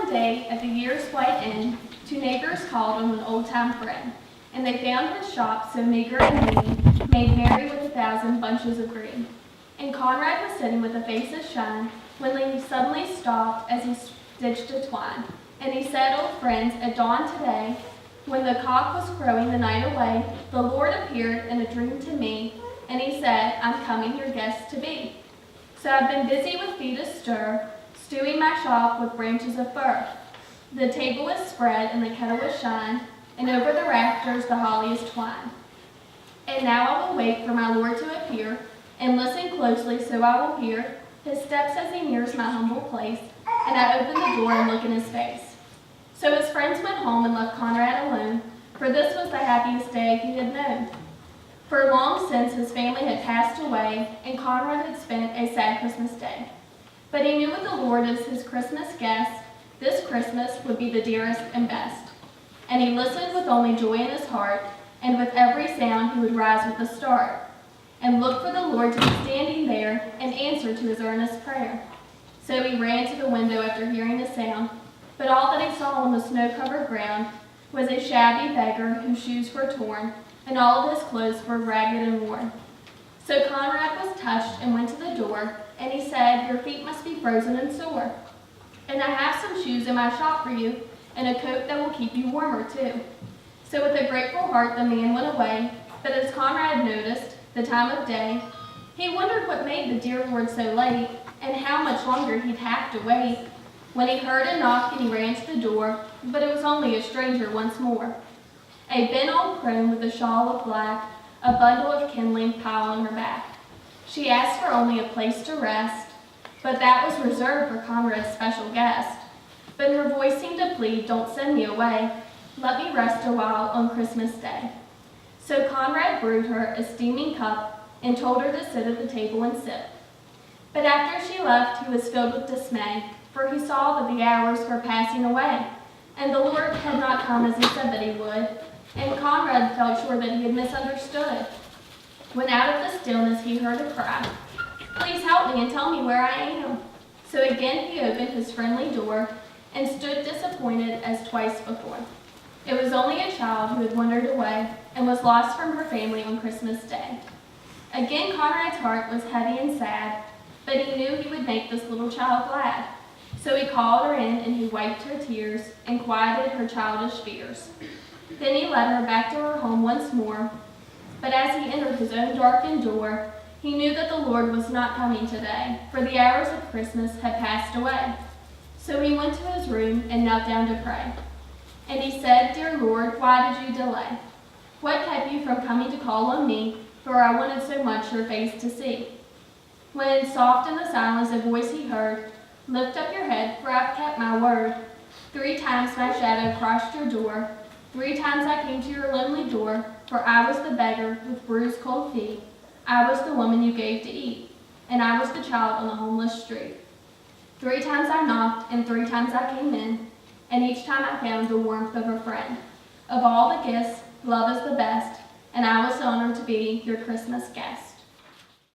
one day at the year's white end, two neighbors called on an old-time friend, and they found his shop so meager and mean, made merry with 1,000 bunches of green. And Conrad was sitting with a face of shine when he suddenly stopped as he stitched a twine. And he said, "Old friends, at dawn today, when the cock was crowing the night away, the Lord appeared in a dream to me, and he said, I'm coming your guest to be. So I've been busy with feet astir, stewing my shop with branches of fir. The table was spread and the kettle was shined, and over the rafters the holly is twined. And now I will wait for my Lord to appear, and listen closely so I will hear his steps as he nears my humble place, and I open the door and look in his face." So his friends went home and left Conrad alone, for this was the happiest day he had known. For long since his family had passed away, and Conrad had spent a sad Christmas day. But he knew with the Lord as his Christmas guest, this Christmas would be the dearest and best. And he listened with only joy in his heart, and with every sound he would rise with a start, and look for the Lord to be standing there and answer to his earnest prayer. So he ran to the window after hearing the sound, but all that he saw on the snow-covered ground was a shabby beggar whose shoes were torn, and all of his clothes were ragged and worn. So Conrad was touched and went to the door, and he said, "Your feet must be frozen and sore, and I have some shoes in my shop for you, and a coat that will keep you warmer too." So with a grateful heart the man went away, but as Conrad noticed the time of day, he wondered what made the dear Lord so late, and how much longer he'd have to wait, when he heard a knock and he ran to the door, but it was only a stranger once more. A bent old crone with a shawl of black, a bundle of kindling piled on her back. She asked for only a place to rest, but that was reserved for Conrad's special guest. But her voice seemed to plead, "Don't send me away. Let me rest a while on Christmas Day." So Conrad brewed her a steaming cup and told her to sit at the table and sip. But after she left, he was filled with dismay, for he saw that the hours were passing away, and the Lord had not come as he said that he would, and Conrad felt sure that he had misunderstood. When out of the stillness he heard a cry, "Please help me and tell me where I am." So again he opened his friendly door and stood disappointed as twice before. It was only a child who had wandered away and was lost from her family on Christmas Day. Again Conrad's heart was heavy and sad, but he knew he would make this little child glad. So he called her in and he wiped her tears and quieted her childish fears. Then he led her back to her home once more, but as he entered his own darkened door, he knew that the Lord was not coming today, for the hours of Christmas had passed away. So he went to his room and knelt down to pray. And he said, "Dear Lord, why did you delay? What kept you from coming to call on me, for I wanted so much your face to see?" When soft in the silence a voice he heard, "Lift up your head, for I've kept my word. 3 times my shadow crossed your door. 3 times I came to your lonely door, for I was the beggar with bruised cold feet. I was the woman you gave to eat, and I was the child on the homeless street. 3 times I knocked, and 3 times I came in, and each time I found the warmth of a friend. Of all the gifts, love is the best, and I was honored to be your Christmas guest."